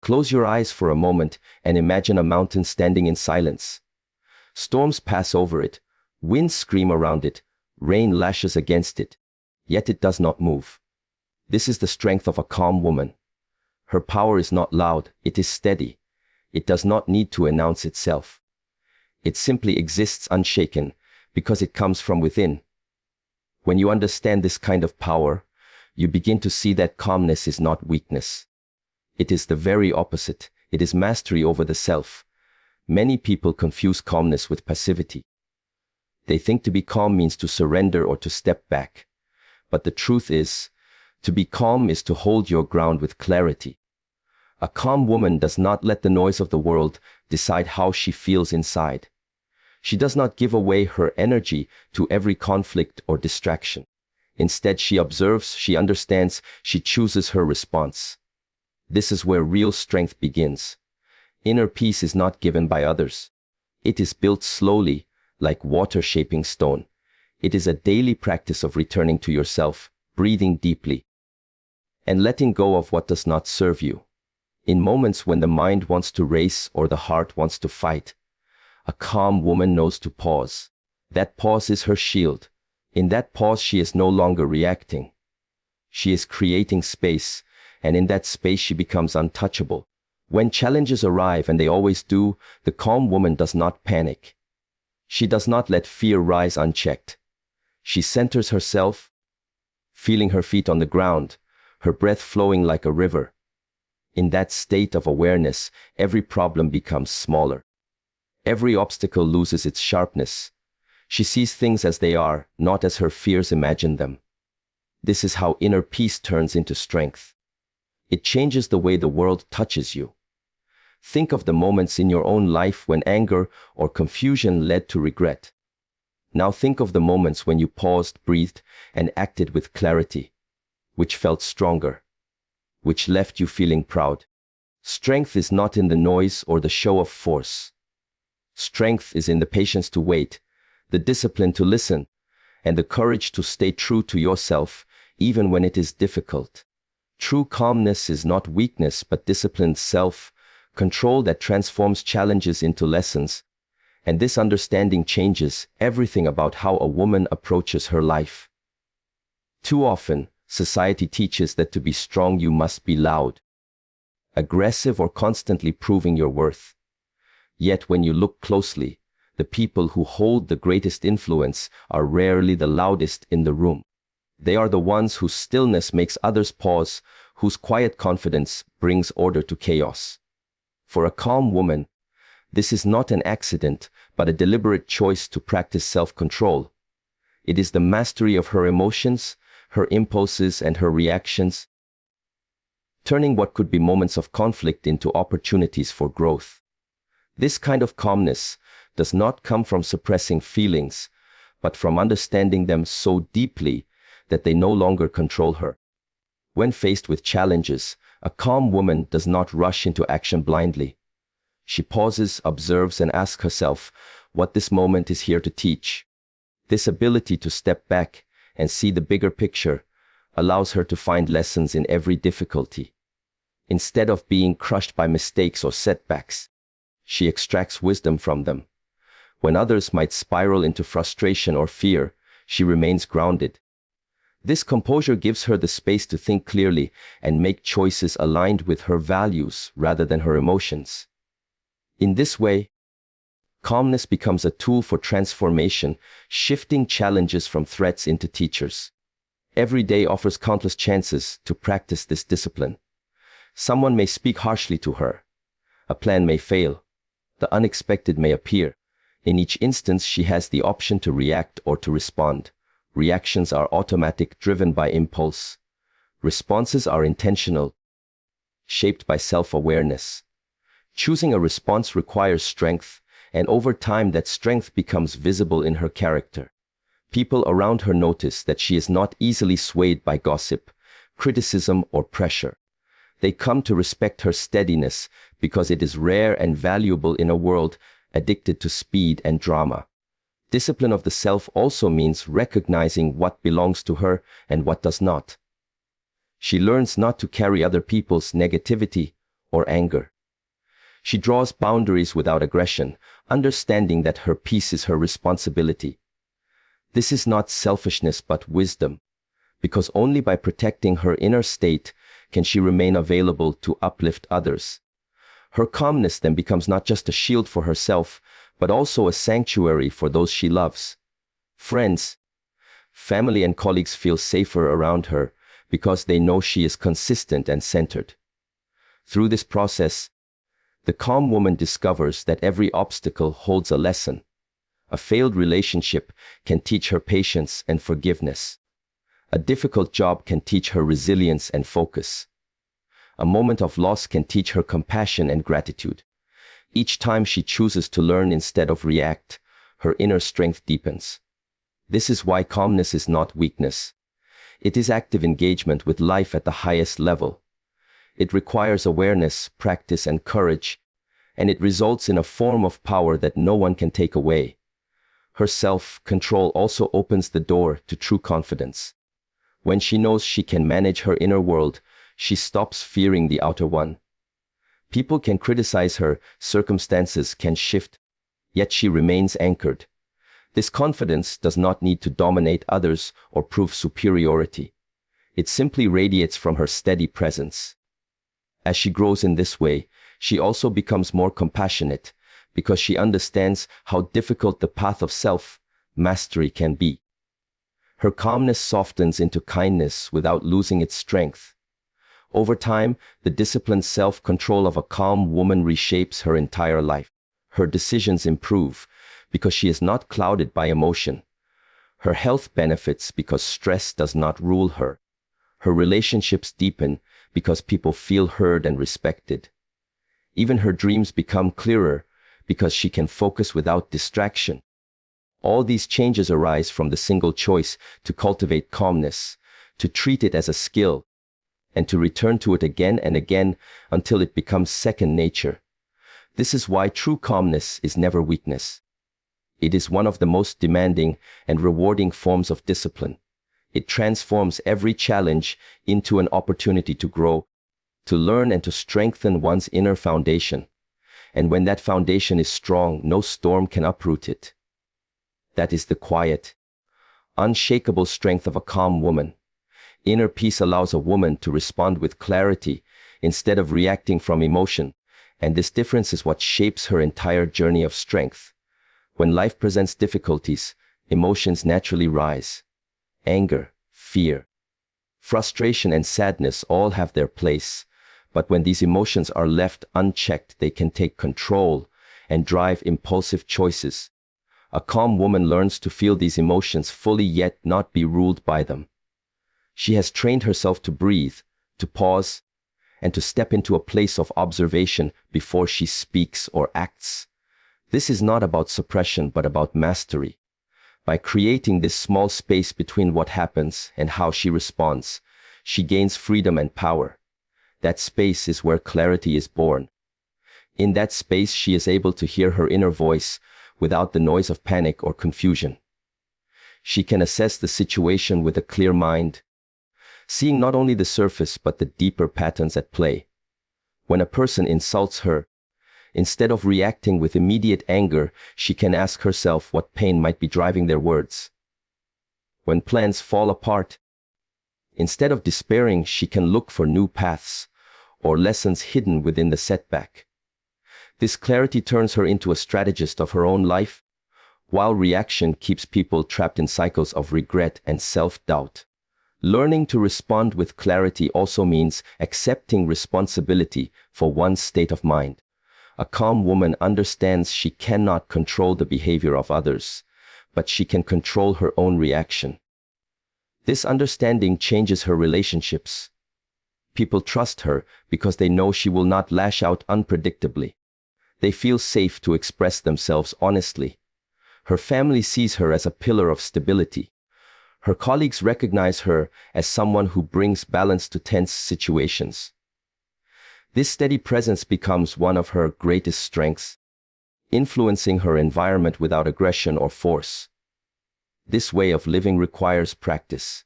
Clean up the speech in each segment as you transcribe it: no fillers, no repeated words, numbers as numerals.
Close your eyes for a moment and imagine a mountain standing in silence. Storms pass over it, winds scream around it, rain lashes against it, yet it does not move. This is the strength of a calm woman. Her power is not loud, it is steady. It does not need to announce itself. It simply exists unshaken because it comes from within. When you understand this kind of power, you begin to see that calmness is not weakness. It is the very opposite. It is mastery over the self. Many people confuse calmness with passivity. They think to be calm means to surrender or to step back. But the truth is, to be calm is to hold your ground with clarity. A calm woman does not let the noise of the world decide how she feels inside. She does not give away her energy to every conflict or distraction. Instead, she observes, she understands, she chooses her response. This is where real strength begins. Inner peace is not given by others. It is built slowly, like water shaping stone. It is a daily practice of returning to yourself, breathing deeply, and letting go of what does not serve you. In moments when the mind wants to race or the heart wants to fight, a calm woman knows to pause. That pause is her shield. In that pause, she is no longer reacting. She is creating space, and in that space she becomes untouchable. When challenges arrive, and they always do, the calm woman does not panic. She does not let fear rise unchecked. She centers herself, feeling her feet on the ground, her breath flowing like a river. In that state of awareness, every problem becomes smaller. Every obstacle loses its sharpness. She sees things as they are, not as her fears imagine them. This is how inner peace turns into strength. It changes the way the world touches you. Think of the moments in your own life when anger or confusion led to regret. Now think of the moments when you paused, breathed, and acted with clarity. Which felt stronger? Which left you feeling proud? Strength is not in the noise or the show of force. Strength is in the patience to wait, the discipline to listen, and the courage to stay true to yourself, even when it is difficult. True calmness is not weakness, but disciplined self-control that transforms challenges into lessons. And this understanding changes everything about how a woman approaches her life. Too often, society teaches that to be strong you must be loud, aggressive, or constantly proving your worth. Yet when you look closely, the people who hold the greatest influence are rarely the loudest in the room. They are the ones whose stillness makes others pause, whose quiet confidence brings order to chaos. For a calm woman, this is not an accident, but a deliberate choice to practice self-control. It is the mastery of her emotions, her impulses, and her reactions, turning what could be moments of conflict into opportunities for growth. This kind of calmness does not come from suppressing feelings, but from understanding them so deeply that they no longer control her. When faced with challenges, a calm woman does not rush into action blindly. She pauses, observes, and asks herself what this moment is here to teach. This ability to step back and see the bigger picture allows her to find lessons in every difficulty. Instead of being crushed by mistakes or setbacks, she extracts wisdom from them. When others might spiral into frustration or fear, she remains grounded. This composure gives her the space to think clearly and make choices aligned with her values rather than her emotions. In this way, calmness becomes a tool for transformation, shifting challenges from threats into teachers. Every day offers countless chances to practice this discipline. Someone may speak harshly to her. A plan may fail. The unexpected may appear. In each instance, she has the option to react or to respond. Reactions are automatic, driven by impulse. Responses are intentional, shaped by self-awareness. Choosing a response requires strength, and over time that strength becomes visible in her character. People around her notice that she is not easily swayed by gossip, criticism, or pressure. They come to respect her steadiness because it is rare and valuable in a world addicted to speed and drama. Discipline of the self also means recognizing what belongs to her and what does not. She learns not to carry other people's negativity or anger. She draws boundaries without aggression, understanding that her peace is her responsibility. This is not selfishness but wisdom, because only by protecting her inner state can she remain available to uplift others. Her calmness then becomes not just a shield for herself, but also a sanctuary for those she loves. Friends, family and colleagues feel safer around her because they know she is consistent and centered. Through this process, the calm woman discovers that every obstacle holds a lesson. A failed relationship can teach her patience and forgiveness. A difficult job can teach her resilience and focus. A moment of loss can teach her compassion and gratitude. Each time she chooses to learn instead of react, her inner strength deepens. This is why calmness is not weakness. It is active engagement with life at the highest level. It requires awareness, practice, and courage, and it results in a form of power that no one can take away. Her self-control also opens the door to true confidence. When she knows she can manage her inner world, she stops fearing the outer one. People can criticize her, circumstances can shift, yet she remains anchored. This confidence does not need to dominate others or prove superiority. It simply radiates from her steady presence. As she grows in this way, she also becomes more compassionate, because she understands how difficult the path of self-mastery can be. Her calmness softens into kindness without losing its strength. Over time, the disciplined self-control of a calm woman reshapes her entire life. Her decisions improve because she is not clouded by emotion. Her health benefits because stress does not rule her. Her relationships deepen because people feel heard and respected. Even her dreams become clearer because she can focus without distraction. All these changes arise from the single choice to cultivate calmness, to treat it as a skill, and to return to it again and again until it becomes second nature. This is why true calmness is never weakness. It is one of the most demanding and rewarding forms of discipline. It transforms every challenge into an opportunity to grow, to learn, and to strengthen one's inner foundation. And when that foundation is strong, no storm can uproot it. That is the quiet, unshakable strength of a calm woman. Inner peace allows a woman to respond with clarity instead of reacting from emotion, and this difference is what shapes her entire journey of strength. When life presents difficulties, emotions naturally rise. Anger, fear, frustration, and sadness all have their place, but when these emotions are left unchecked, they can take control and drive impulsive choices. A calm woman learns to feel these emotions fully yet not be ruled by them. She has trained herself to breathe, to pause, and to step into a place of observation before she speaks or acts. This is not about suppression but about mastery. By creating this small space between what happens and how she responds, she gains freedom and power. That space is where clarity is born. In that space, she is able to hear her inner voice without the noise of panic or confusion. She can assess the situation with a clear mind, seeing not only the surface but the deeper patterns at play. When a person insults her, instead of reacting with immediate anger, she can ask herself what pain might be driving their words. When plans fall apart, instead of despairing, she can look for new paths or lessons hidden within the setback. This clarity turns her into a strategist of her own life, while reaction keeps people trapped in cycles of regret and self-doubt. Learning to respond with clarity also means accepting responsibility for one's state of mind. A calm woman understands she cannot control the behavior of others, but she can control her own reaction. This understanding changes her relationships. People trust her because they know she will not lash out unpredictably. They feel safe to express themselves honestly. Her family sees her as a pillar of stability. Her colleagues recognize her as someone who brings balance to tense situations. This steady presence becomes one of her greatest strengths, influencing her environment without aggression or force. This way of living requires practice.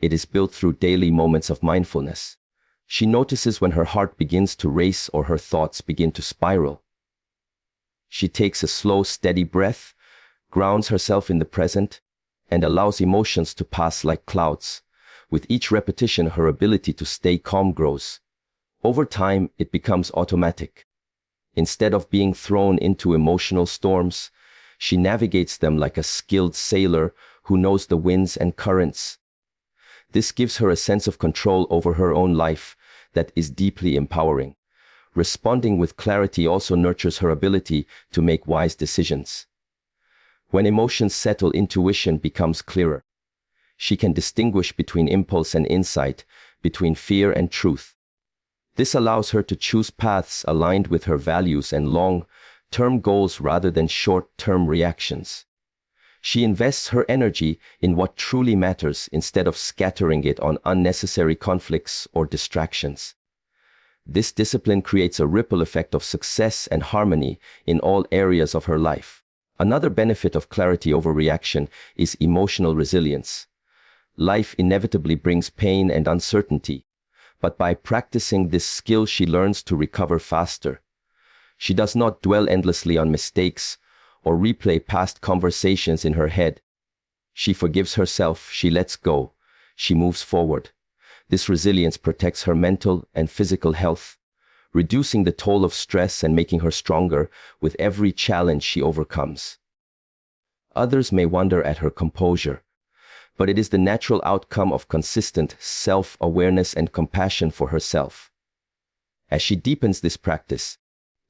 It is built through daily moments of mindfulness. She notices when her heart begins to race or her thoughts begin to spiral. She takes a slow, steady breath, grounds herself in the present, and allows emotions to pass like clouds. With each repetition, her ability to stay calm grows. Over time, it becomes automatic. Instead of being thrown into emotional storms, she navigates them like a skilled sailor who knows the winds and currents. This gives her a sense of control over her own life that is deeply empowering. Responding with clarity also nurtures her ability to make wise decisions. When emotions settle, intuition becomes clearer. She can distinguish between impulse and insight, between fear and truth. This allows her to choose paths aligned with her values and long-term goals rather than short-term reactions. She invests her energy in what truly matters instead of scattering it on unnecessary conflicts or distractions. This discipline creates a ripple effect of success and harmony in all areas of her life. Another benefit of clarity over reaction is emotional resilience. Life inevitably brings pain and uncertainty, but by practicing this skill, she learns to recover faster. She does not dwell endlessly on mistakes or replay past conversations in her head. She forgives herself, she lets go, she moves forward. This resilience protects her mental and physical health, reducing the toll of stress and making her stronger with every challenge she overcomes. Others may wonder at her composure, but it is the natural outcome of consistent self-awareness and compassion for herself. As she deepens this practice,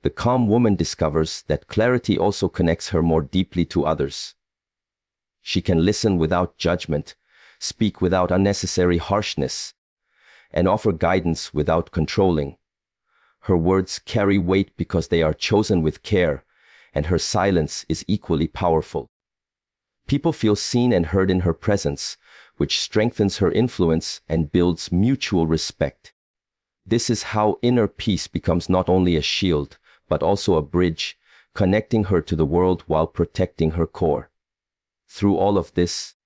the calm woman discovers that clarity also connects her more deeply to others. She can listen without judgment, speak without unnecessary harshness, and offer guidance without controlling. Her words carry weight because they are chosen with care, and her silence is equally powerful. People feel seen and heard in her presence, which strengthens her influence and builds mutual respect. This is how inner peace becomes not only a shield, but also a bridge, connecting her to the world while protecting her core. Through all of this,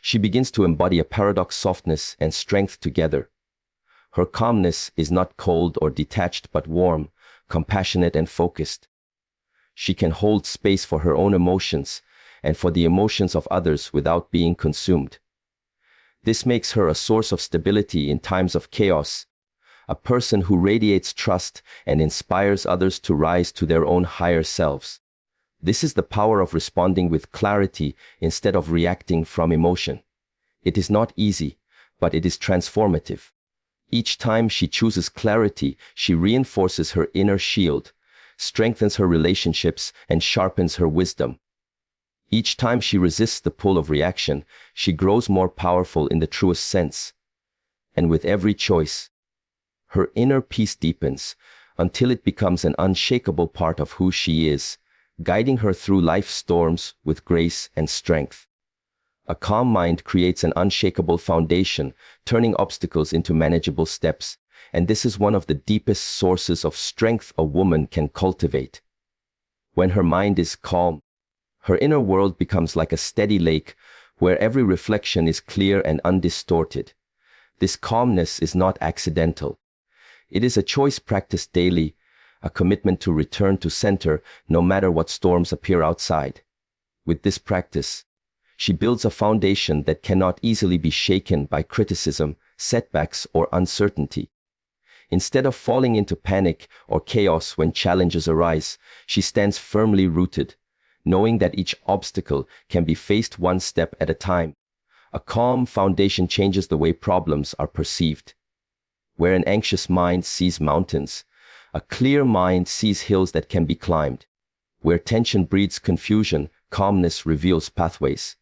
she begins to embody a paradox: softness and strength together. Her calmness is not cold or detached but warm, compassionate and focused. She can hold space for her own emotions and for the emotions of others without being consumed. This makes her a source of stability in times of chaos, a person who radiates trust and inspires others to rise to their own higher selves. This is the power of responding with clarity instead of reacting from emotion. It is not easy, but it is transformative. Each time she chooses clarity, she reinforces her inner shield, strengthens her relationships, and sharpens her wisdom. Each time she resists the pull of reaction, she grows more powerful in the truest sense. And with every choice, her inner peace deepens until it becomes an unshakable part of who she is, guiding her through life's storms with grace and strength. A calm mind creates an unshakable foundation, turning obstacles into manageable steps, and this is one of the deepest sources of strength a woman can cultivate. When her mind is calm, her inner world becomes like a steady lake where every reflection is clear and undistorted. This calmness is not accidental. It is a choice practiced daily, a commitment to return to center no matter what storms appear outside. With this practice, she builds a foundation that cannot easily be shaken by criticism, setbacks, or uncertainty. Instead of falling into panic or chaos when challenges arise, she stands firmly rooted, knowing that each obstacle can be faced one step at a time. A calm foundation changes the way problems are perceived. Where an anxious mind sees mountains, a clear mind sees hills that can be climbed. Where tension breeds confusion, calmness reveals pathways.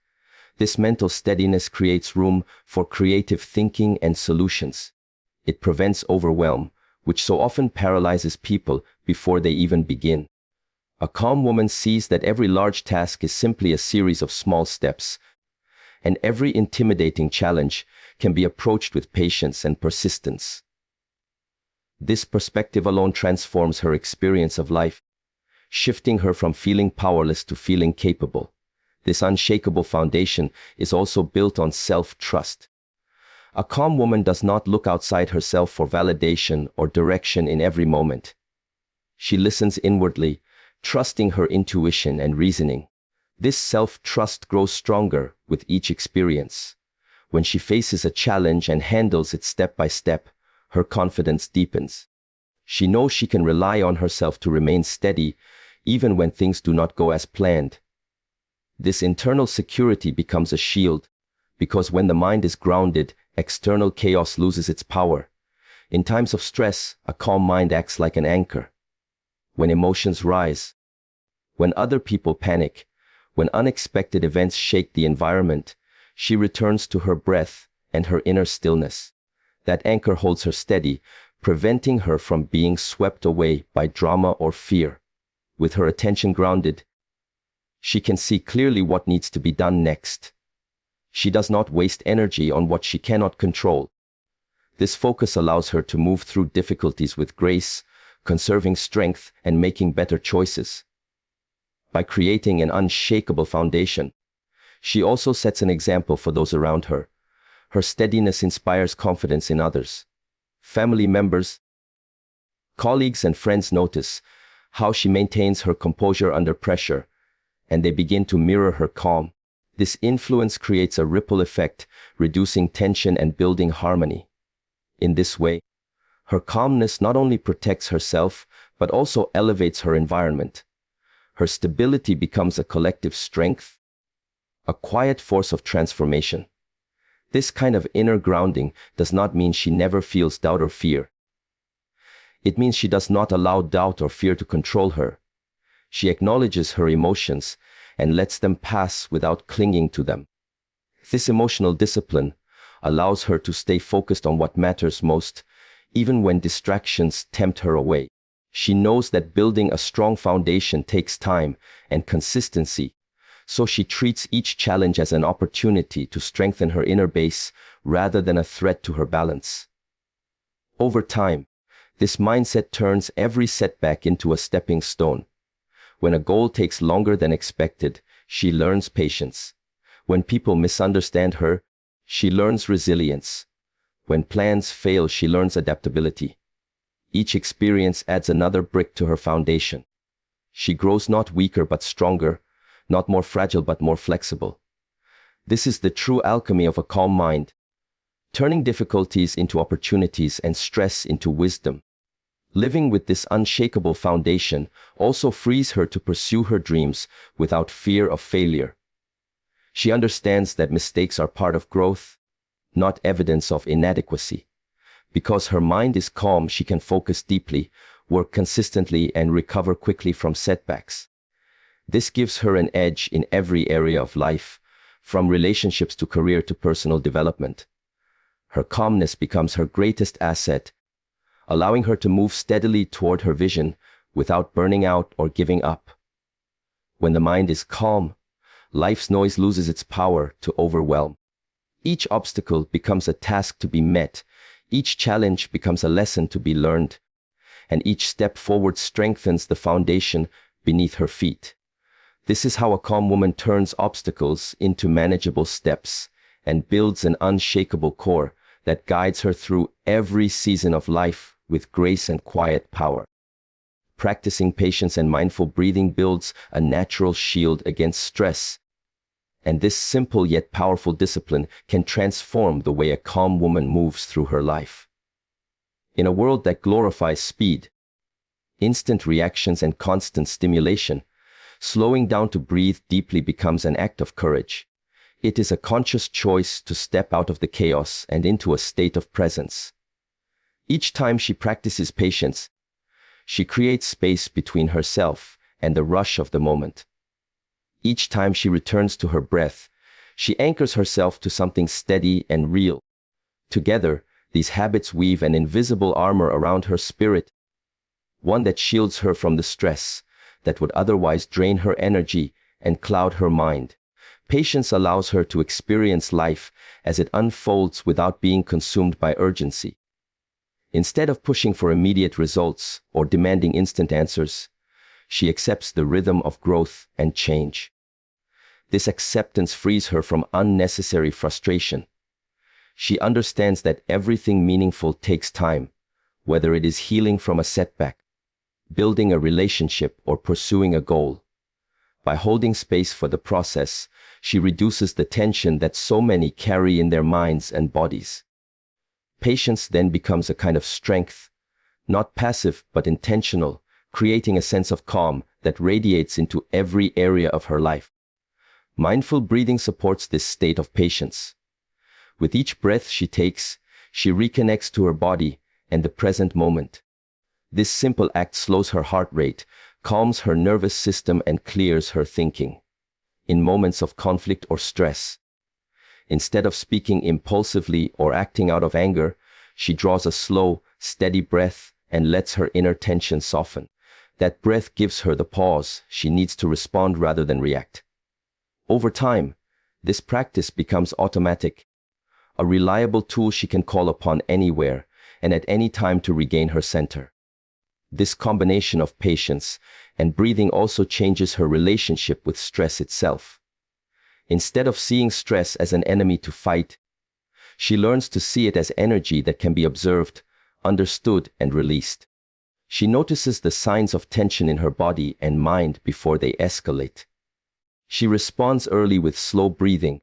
This mental steadiness creates room for creative thinking and solutions. It prevents overwhelm, which so often paralyzes people before they even begin. A calm woman sees that every large task is simply a series of small steps, and every intimidating challenge can be approached with patience and persistence. This perspective alone transforms her experience of life, shifting her from feeling powerless to feeling capable. This unshakable foundation is also built on self-trust. A calm woman does not look outside herself for validation or direction in every moment. She listens inwardly, trusting her intuition and reasoning. This self-trust grows stronger with each experience. When she faces a challenge and handles it step by step, her confidence deepens. She knows she can rely on herself to remain steady, even when things do not go as planned. This internal security becomes a shield, because when the mind is grounded, external chaos loses its power. In times of stress, a calm mind acts like an anchor. When emotions rise, when other people panic, when unexpected events shake the environment, she returns to her breath and her inner stillness. That anchor holds her steady, preventing her from being swept away by drama or fear. With her attention grounded, she can see clearly what needs to be done next. She does not waste energy on what she cannot control. This focus allows her to move through difficulties with grace, conserving strength and making better choices. By creating an unshakable foundation, she also sets an example for those around her. Her steadiness inspires confidence in others. Family members, colleagues, and friends notice how she maintains her composure under pressure, and they begin to mirror her calm. This influence creates a ripple effect, reducing tension and building harmony. In this way, her calmness not only protects herself, but also elevates her environment. Her stability becomes a collective strength, a quiet force of transformation. This kind of inner grounding does not mean she never feels doubt or fear. It means she does not allow doubt or fear to control her. She acknowledges her emotions and lets them pass without clinging to them. This emotional discipline allows her to stay focused on what matters most, even when distractions tempt her away. She knows that building a strong foundation takes time and consistency, so she treats each challenge as an opportunity to strengthen her inner base rather than a threat to her balance. Over time, this mindset turns every setback into a stepping stone. When a goal takes longer than expected, she learns patience. When people misunderstand her, she learns resilience. When plans fail, she learns adaptability. Each experience adds another brick to her foundation. She grows not weaker but stronger, not more fragile but more flexible. This is the true alchemy of a calm mind, turning difficulties into opportunities and stress into wisdom. Living with this unshakable foundation also frees her to pursue her dreams without fear of failure. She understands that mistakes are part of growth, not evidence of inadequacy. Because her mind is calm, she can focus deeply, work consistently, and recover quickly from setbacks. This gives her an edge in every area of life, from relationships to career to personal development. Her calmness becomes her greatest asset, allowing her to move steadily toward her vision without burning out or giving up. When the mind is calm, life's noise loses its power to overwhelm. Each obstacle becomes a task to be met, each challenge becomes a lesson to be learned, and each step forward strengthens the foundation beneath her feet. This is how a calm woman turns obstacles into manageable steps and builds an unshakable core that guides her through every season of life with grace and quiet power. Practicing patience and mindful breathing builds a natural shield against stress, and this simple yet powerful discipline can transform the way a calm woman moves through her life. In a world that glorifies speed, instant reactions, and constant stimulation, slowing down to breathe deeply becomes an act of courage. It is a conscious choice to step out of the chaos and into a state of presence. Each time she practices patience, she creates space between herself and the rush of the moment. Each time she returns to her breath, she anchors herself to something steady and real. Together, these habits weave an invisible armor around her spirit, one that shields her from the stress that would otherwise drain her energy and cloud her mind. Patience allows her to experience life as it unfolds without being consumed by urgency. Instead of pushing for immediate results or demanding instant answers, she accepts the rhythm of growth and change. This acceptance frees her from unnecessary frustration. She understands that everything meaningful takes time, whether it is healing from a setback, building a relationship, or pursuing a goal. By holding space for the process, she reduces the tension that so many carry in their minds and bodies. Patience then becomes a kind of strength, not passive but intentional, creating a sense of calm that radiates into every area of her life. Mindful breathing supports this state of patience. With each breath she takes, she reconnects to her body and the present moment. This simple act slows her heart rate, calms her nervous system, and clears her thinking. In moments of conflict or stress, instead of speaking impulsively or acting out of anger, she draws a slow, steady breath and lets her inner tension soften. That breath gives her the pause she needs to respond rather than react. Over time, this practice becomes automatic, a reliable tool she can call upon anywhere and at any time to regain her center. This combination of patience and breathing also changes her relationship with stress itself. Instead of seeing stress as an enemy to fight, she learns to see it as energy that can be observed, understood, and released. She notices the signs of tension in her body and mind before they escalate. She responds early with slow breathing,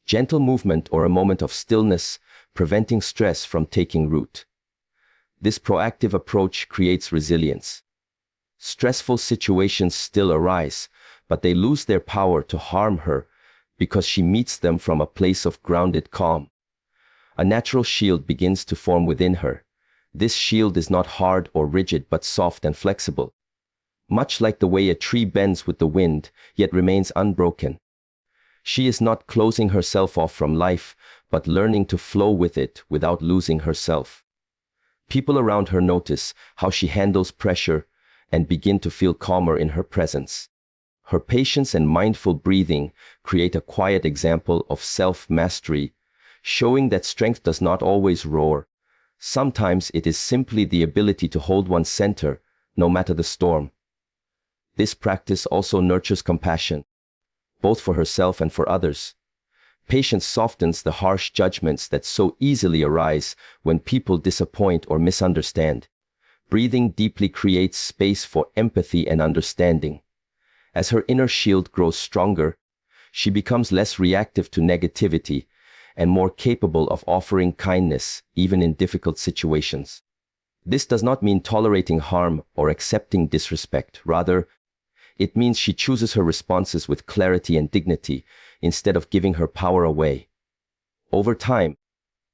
gentle movement, or a moment of stillness, preventing stress from taking root. This proactive approach creates resilience. Stressful situations still arise, but they lose their power to harm her because she meets them from a place of grounded calm. A natural shield begins to form within her. This shield is not hard or rigid but soft and flexible, much like the way a tree bends with the wind yet remains unbroken. She is not closing herself off from life, but learning to flow with it without losing herself. People around her notice how she handles pressure and begin to feel calmer in her presence. Her patience and mindful breathing create a quiet example of self-mastery, showing that strength does not always roar. Sometimes it is simply the ability to hold one's center, no matter the storm. This practice also nurtures compassion, both for herself and for others. Patience softens the harsh judgments that so easily arise when people disappoint or misunderstand. Breathing deeply creates space for empathy and understanding. As her inner shield grows stronger, she becomes less reactive to negativity and more capable of offering kindness, even in difficult situations. This does not mean tolerating harm or accepting disrespect. Rather, it means she chooses her responses with clarity and dignity instead of giving her power away. Over time,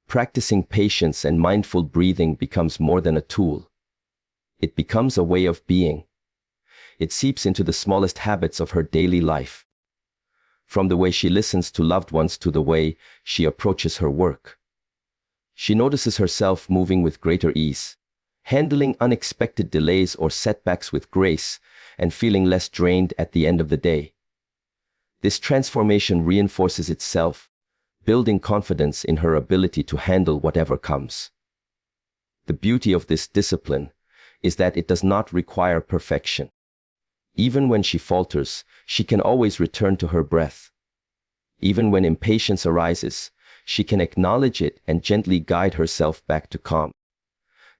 practicing patience and mindful breathing becomes more than a tool. It becomes a way of being. It seeps into the smallest habits of her daily life, from the way she listens to loved ones to the way she approaches her work. She notices herself moving with greater ease, handling unexpected delays or setbacks with grace, and feeling less drained at the end of the day. This transformation reinforces itself, building confidence in her ability to handle whatever comes. The beauty of this discipline is that it does not require perfection. Even when she falters, she can always return to her breath. Even when impatience arises, she can acknowledge it and gently guide herself back to calm.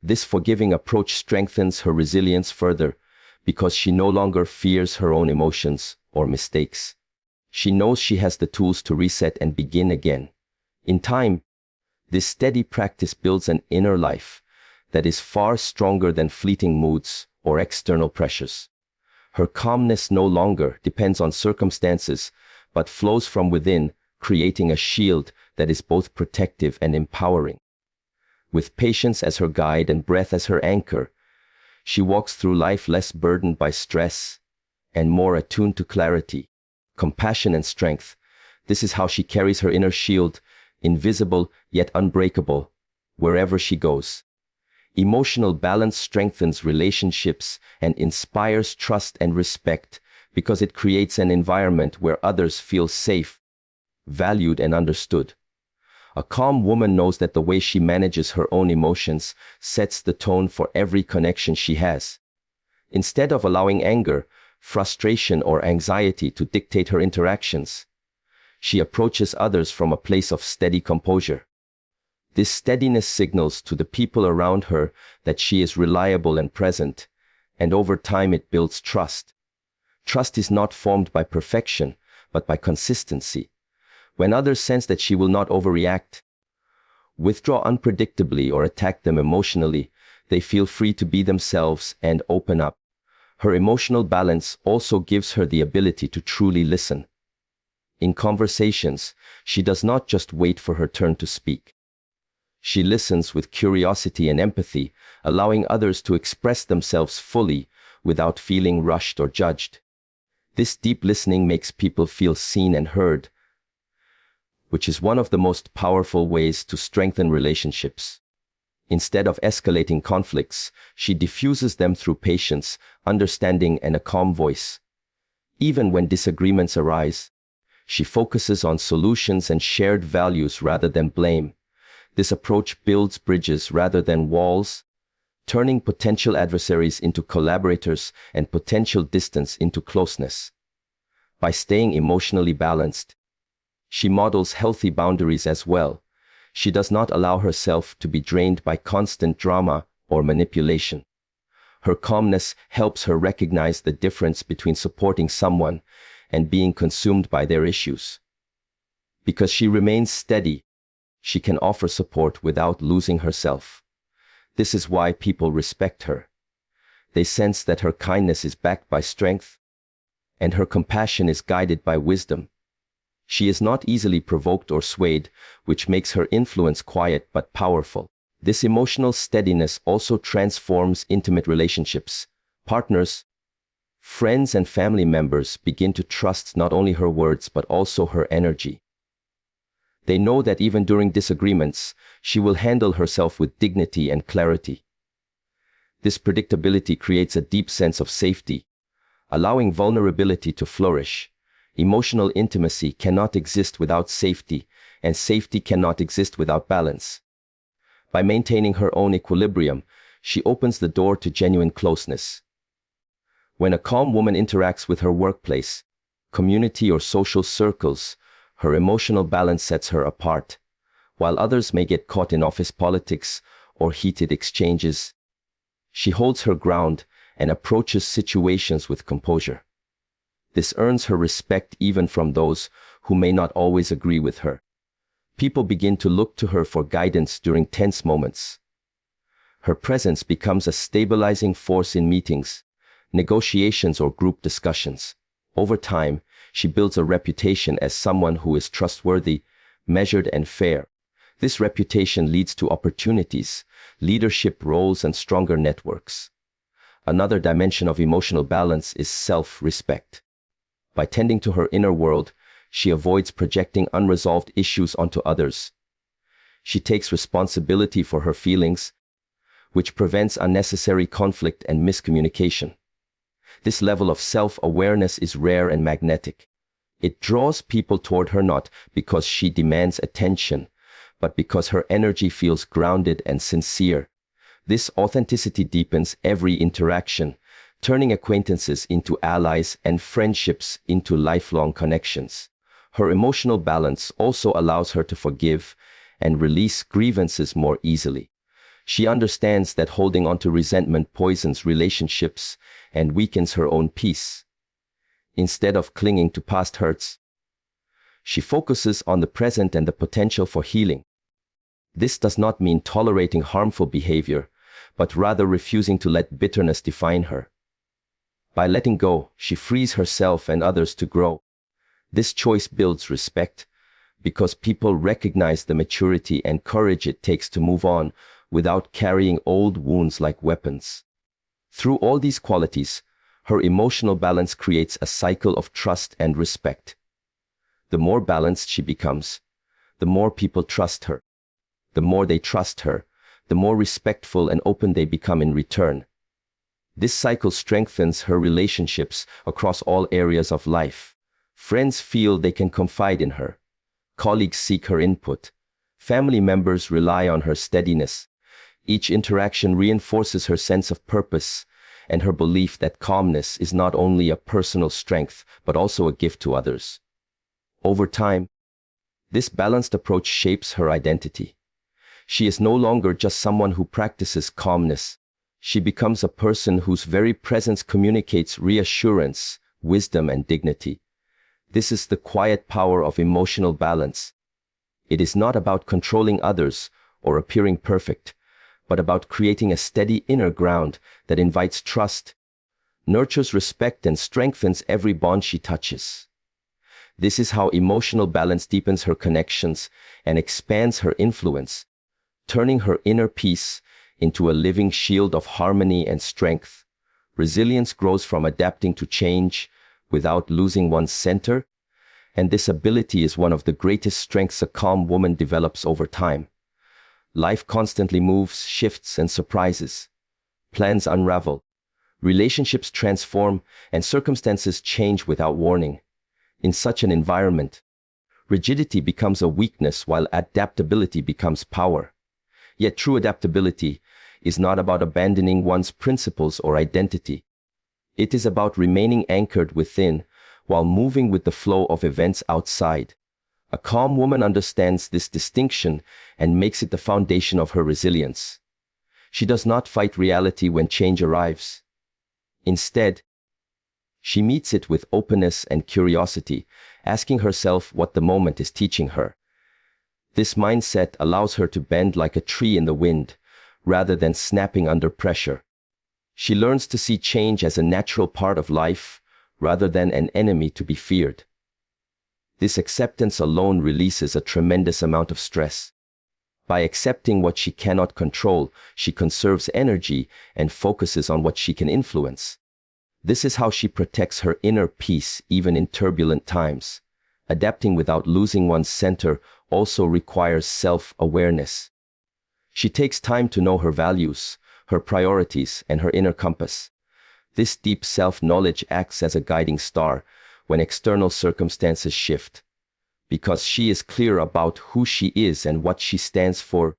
This forgiving approach strengthens her resilience further because she no longer fears her own emotions or mistakes. She knows she has the tools to reset and begin again. In time, this steady practice builds an inner life that is far stronger than fleeting moods or external pressures. Her calmness no longer depends on circumstances, but flows from within, creating a shield that is both protective and empowering. With patience as her guide and breath as her anchor, she walks through life less burdened by stress and more attuned to clarity, compassion, and strength. This is how she carries her inner shield, invisible yet unbreakable, wherever she goes. Emotional balance strengthens relationships and inspires trust and respect because it creates an environment where others feel safe, valued, and understood. A calm woman knows that the way she manages her own emotions sets the tone for every connection she has. Instead of allowing anger, frustration, or anxiety to dictate her interactions, she approaches others from a place of steady composure. This steadiness signals to the people around her that she is reliable and present, and over time it builds trust. Trust is not formed by perfection, but by consistency. When others sense that she will not overreact, withdraw unpredictably, or attack them emotionally, they feel free to be themselves and open up. Her emotional balance also gives her the ability to truly listen. In conversations, she does not just wait for her turn to speak. She listens with curiosity and empathy, allowing others to express themselves fully without feeling rushed or judged. This deep listening makes people feel seen and heard, which is one of the most powerful ways to strengthen relationships. Instead of escalating conflicts, she diffuses them through patience, understanding, and a calm voice. Even when disagreements arise, she focuses on solutions and shared values rather than blame. This approach builds bridges rather than walls, turning potential adversaries into collaborators and potential distance into closeness. By staying emotionally balanced, she models healthy boundaries as well. She does not allow herself to be drained by constant drama or manipulation. Her calmness helps her recognize the difference between supporting someone and being consumed by their issues. Because she remains steady, she can offer support without losing herself. This is why people respect her. They sense that her kindness is backed by strength, and her compassion is guided by wisdom. She is not easily provoked or swayed, which makes her influence quiet but powerful. This emotional steadiness also transforms intimate relationships. Partners, friends, and family members begin to trust not only her words but also her energy. They know that even during disagreements, she will handle herself with dignity and clarity. This predictability creates a deep sense of safety, allowing vulnerability to flourish. Emotional intimacy cannot exist without safety, and safety cannot exist without balance. By maintaining her own equilibrium, she opens the door to genuine closeness. When a calm woman interacts with her workplace, community, or social circles, her emotional balance sets her apart. While others may get caught in office politics or heated exchanges, she holds her ground and approaches situations with composure. This earns her respect even from those who may not always agree with her. People begin to look to her for guidance during tense moments. Her presence becomes a stabilizing force in meetings, negotiations, or group discussions. Over time, she builds a reputation as someone who is trustworthy, measured, and fair. This reputation leads to opportunities, leadership roles, and stronger networks. Another dimension of emotional balance is self-respect. By tending to her inner world, she avoids projecting unresolved issues onto others. She takes responsibility for her feelings, which prevents unnecessary conflict and miscommunication. This level of self-awareness is rare and magnetic. It draws people toward her not because she demands attention, but because her energy feels grounded and sincere. This authenticity deepens every interaction, turning acquaintances into allies and friendships into lifelong connections. Her emotional balance also allows her to forgive and release grievances more easily. She understands that holding on to resentment poisons relationships and weakens her own peace. Instead of clinging to past hurts, she focuses on the present and the potential for healing. This does not mean tolerating harmful behavior, but rather refusing to let bitterness define her. By letting go, she frees herself and others to grow. This choice builds respect, because people recognize the maturity and courage it takes to move on without carrying old wounds like weapons. Through all these qualities, her emotional balance creates a cycle of trust and respect. The more balanced she becomes, the more people trust her. The more they trust her, the more respectful and open they become in return. This cycle strengthens her relationships across all areas of life. Friends feel they can confide in her. Colleagues seek her input. Family members rely on her steadiness. Each interaction reinforces her sense of purpose and her belief that calmness is not only a personal strength, but also a gift to others. Over time, this balanced approach shapes her identity. She is no longer just someone who practices calmness. She becomes a person whose very presence communicates reassurance, wisdom, and dignity. This is the quiet power of emotional balance. It is not about controlling others or appearing perfect, but about creating a steady inner ground that invites trust, nurtures respect, and strengthens every bond she touches. This is how emotional balance deepens her connections and expands her influence, turning her inner peace into a living shield of harmony and strength. Resilience grows from adapting to change without losing one's center, and this ability is one of the greatest strengths a calm woman develops over time. Life constantly moves, shifts, and surprises. Plans unravel, relationships transform, and circumstances change without warning. In such an environment, rigidity becomes a weakness while adaptability becomes power. Yet true adaptability is not about abandoning one's principles or identity. It is about remaining anchored within while moving with the flow of events outside. A calm woman understands this distinction and makes it the foundation of her resilience. She does not fight reality when change arrives. Instead, she meets it with openness and curiosity, asking herself what the moment is teaching her. This mindset allows her to bend like a tree in the wind, rather than snapping under pressure. She learns to see change as a natural part of life, rather than an enemy to be feared. This acceptance alone releases a tremendous amount of stress. By accepting what she cannot control, she conserves energy and focuses on what she can influence. This is how she protects her inner peace even in turbulent times. Adapting without losing one's center also requires self-awareness. She takes time to know her values, her priorities, and her inner compass. This deep self-knowledge acts as a guiding star when external circumstances shift. Because she is clear about who she is and what she stands for,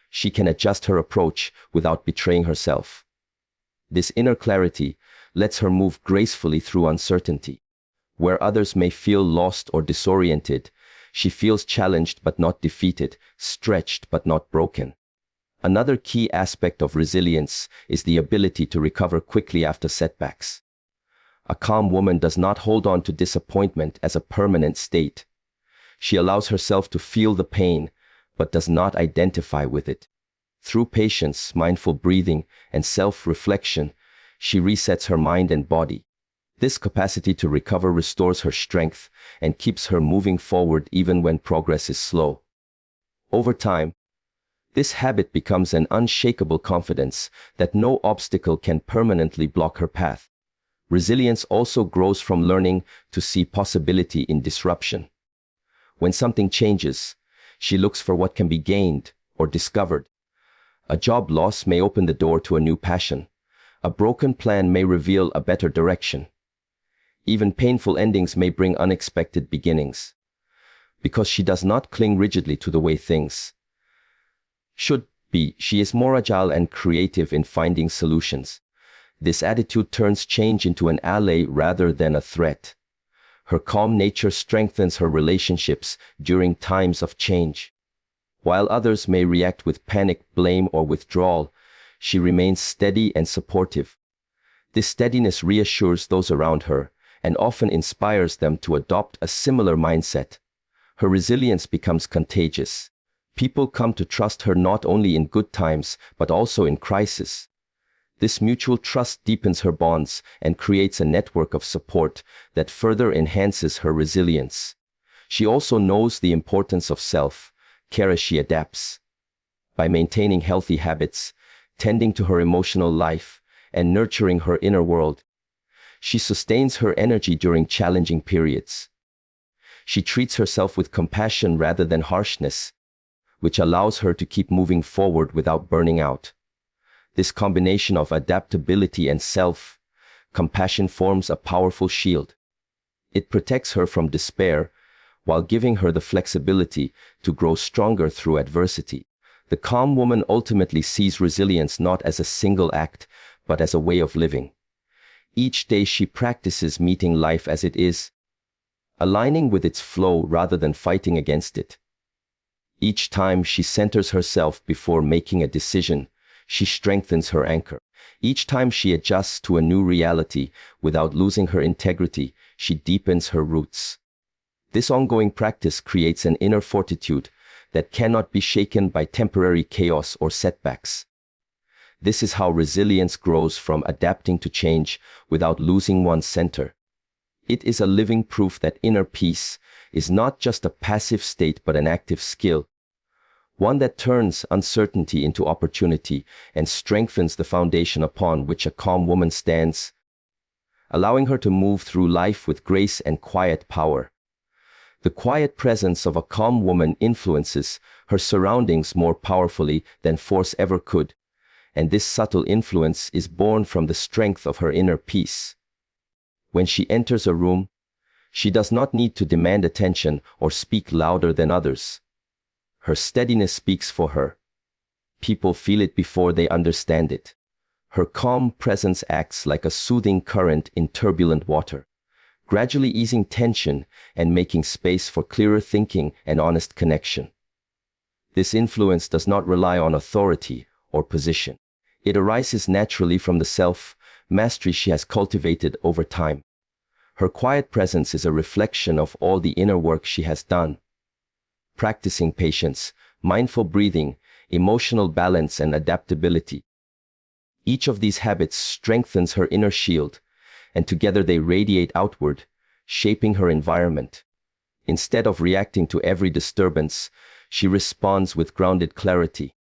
she can adjust her approach without betraying herself. This inner clarity lets her move gracefully through uncertainty. Where others may feel lost or disoriented, she feels challenged but not defeated, stretched but not broken. Another key aspect of resilience is the ability to recover quickly after setbacks. A calm woman does not hold on to disappointment as a permanent state. She allows herself to feel the pain, but does not identify with it. Through patience, mindful breathing, and self-reflection, she resets her mind and body. This capacity to recover restores her strength and keeps her moving forward even when progress is slow. Over time, this habit becomes an unshakable confidence that no obstacle can permanently block her path. Resilience also grows from learning to see possibility in disruption. When something changes, she looks for what can be gained or discovered. A job loss may open the door to a new passion. A broken plan may reveal a better direction. Even painful endings may bring unexpected beginnings. Because she does not cling rigidly to the way things should be, she is more agile and creative in finding solutions. This attitude turns change into an ally rather than a threat. Her calm nature strengthens her relationships during times of change. While others may react with panic, blame, or withdrawal, she remains steady and supportive. This steadiness reassures those around her and often inspires them to adopt a similar mindset. Her resilience becomes contagious. People come to trust her not only in good times, but also in crisis. This mutual trust deepens her bonds and creates a network of support that further enhances her resilience. She also knows the importance of self-care as she adapts. By maintaining healthy habits, tending to her emotional life, and nurturing her inner world, she sustains her energy during challenging periods. She treats herself with compassion rather than harshness, which allows her to keep moving forward without burning out. This combination of adaptability and self-compassion forms a powerful shield. It protects her from despair while giving her the flexibility to grow stronger through adversity. The calm woman ultimately sees resilience not as a single act, but as a way of living. Each day she practices meeting life as it is, aligning with its flow rather than fighting against it. Each time she centers herself before making a decision, she strengthens her anchor. Each time she adjusts to a new reality without losing her integrity, she deepens her roots. This ongoing practice creates an inner fortitude that cannot be shaken by temporary chaos or setbacks. This is how resilience grows from adapting to change without losing one's center. It is a living proof that inner peace is not just a passive state but an active skill, one that turns uncertainty into opportunity and strengthens the foundation upon which a calm woman stands, allowing her to move through life with grace and quiet power. The quiet presence of a calm woman influences her surroundings more powerfully than force ever could, and this subtle influence is born from the strength of her inner peace. When she enters a room, she does not need to demand attention or speak louder than others. Her steadiness speaks for her. People feel it before they understand it. Her calm presence acts like a soothing current in turbulent water, gradually easing tension and making space for clearer thinking and honest connection. This influence does not rely on authority or position. It arises naturally from the self-mastery she has cultivated over time. Her quiet presence is a reflection of all the inner work she has done, practicing patience, mindful breathing, emotional balance, and adaptability. Each of these habits strengthens her inner shield, and together they radiate outward, shaping her environment. Instead of reacting to every disturbance, she responds with grounded clarity.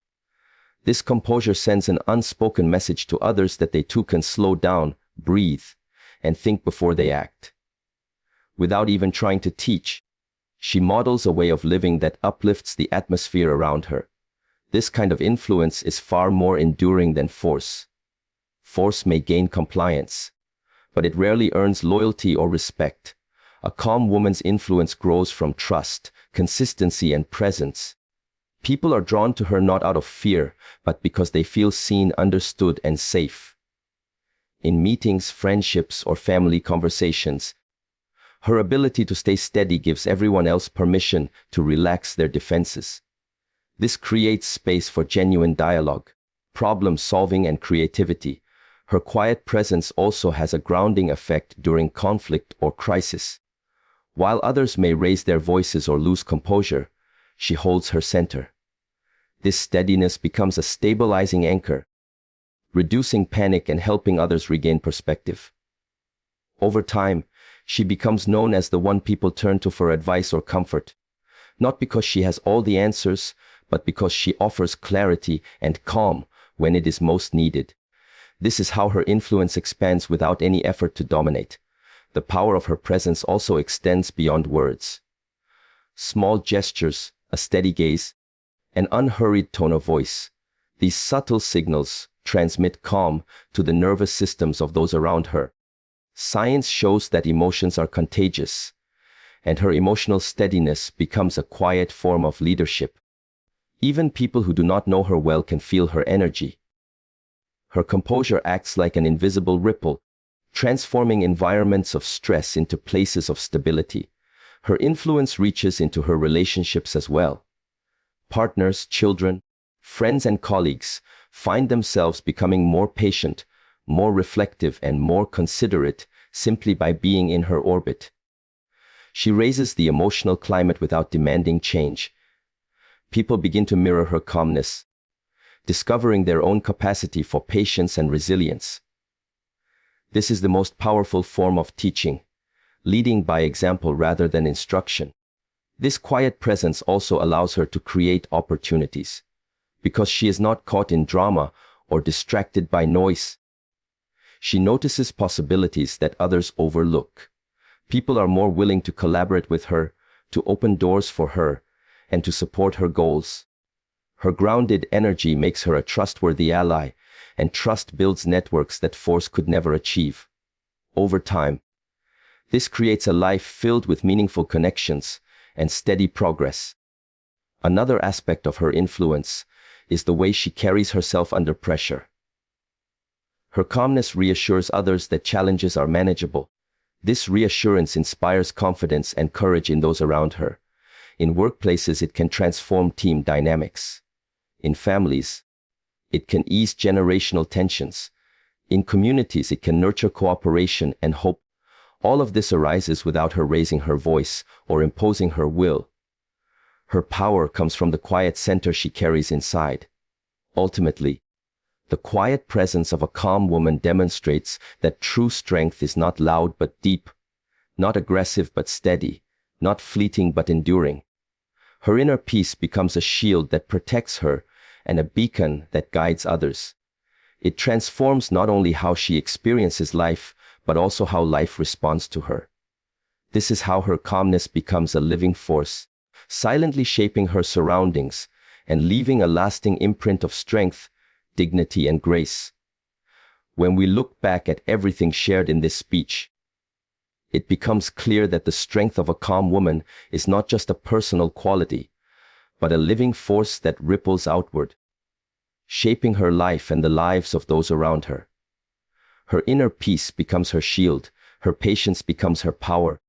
This composure sends an unspoken message to others that they too can slow down, breathe, and think before they act. Without even trying to teach, she models a way of living that uplifts the atmosphere around her. This kind of influence is far more enduring than force. Force may gain compliance, but it rarely earns loyalty or respect. A calm woman's influence grows from trust, consistency, and presence. People are drawn to her not out of fear, but because they feel seen, understood, and safe. In meetings, friendships, or family conversations, her ability to stay steady gives everyone else permission to relax their defenses. This creates space for genuine dialogue, problem solving, and creativity. Her quiet presence also has a grounding effect during conflict or crisis. While others may raise their voices or lose composure, she holds her center. This steadiness becomes a stabilizing anchor, reducing panic and helping others regain perspective. Over time, she becomes known as the one people turn to for advice or comfort, not because she has all the answers, but because she offers clarity and calm when it is most needed. This is how her influence expands without any effort to dominate. The power of her presence also extends beyond words. Small gestures, a steady gaze, an unhurried tone of voice, these subtle signals transmit calm to the nervous systems of those around her. Science shows that emotions are contagious, and her emotional steadiness becomes a quiet form of leadership. Even people who do not know her well can feel her energy. Her composure acts like an invisible ripple, transforming environments of stress into places of stability. Her influence reaches into her relationships as well. Partners, children, friends, and colleagues find themselves becoming more patient, more reflective, and more considerate simply by being in her orbit. She raises the emotional climate without demanding change. People begin to mirror her calmness, discovering their own capacity for patience and resilience. This is the most powerful form of teaching, leading by example rather than instruction. This quiet presence also allows her to create opportunities, because she is not caught in drama or distracted by noise. She notices possibilities that others overlook. People are more willing to collaborate with her, to open doors for her, and to support her goals. Her grounded energy makes her a trustworthy ally, and trust builds networks that force could never achieve. Over time, this creates a life filled with meaningful connections and steady progress. Another aspect of her influence is the way she carries herself under pressure. Her calmness reassures others that challenges are manageable. This reassurance inspires confidence and courage in those around her. In workplaces, it can transform team dynamics. In families, it can ease generational tensions. In communities, it can nurture cooperation and hope. All of this arises without her raising her voice or imposing her will. Her power comes from the quiet center she carries inside. Ultimately, the quiet presence of a calm woman demonstrates that true strength is not loud but deep, not aggressive but steady, not fleeting but enduring. Her inner peace becomes a shield that protects her and a beacon that guides others. It transforms not only how she experiences life, but also how life responds to her. This is how her calmness becomes a living force, silently shaping her surroundings and leaving a lasting imprint of strength, dignity, and grace. When we look back at everything shared in this speech, it becomes clear that the strength of a calm woman is not just a personal quality, but a living force that ripples outward, shaping her life and the lives of those around her. Her inner peace becomes her shield, her patience becomes her power,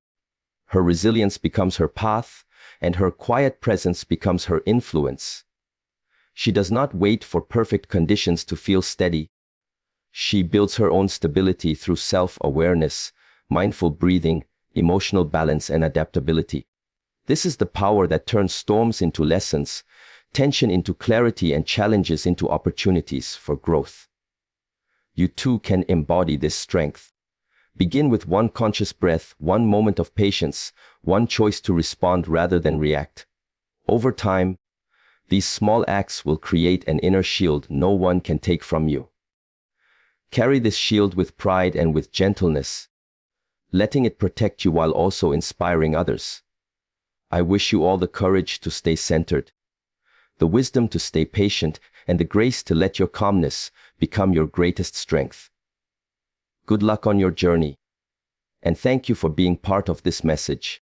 her resilience becomes her path, and her quiet presence becomes her influence. She does not wait for perfect conditions to feel steady. She builds her own stability through self-awareness, mindful breathing, emotional balance, and adaptability. This is the power that turns storms into lessons, tension into clarity, and challenges into opportunities for growth. You too can embody this strength. Begin with one conscious breath, one moment of patience, one choice to respond rather than react. Over time, these small acts will create an inner shield no one can take from you. Carry this shield with pride and with gentleness, letting it protect you while also inspiring others. I wish you all the courage to stay centered, the wisdom to stay patient, and the grace to let your calmness become your greatest strength. Good luck on your journey, and thank you for being part of this message.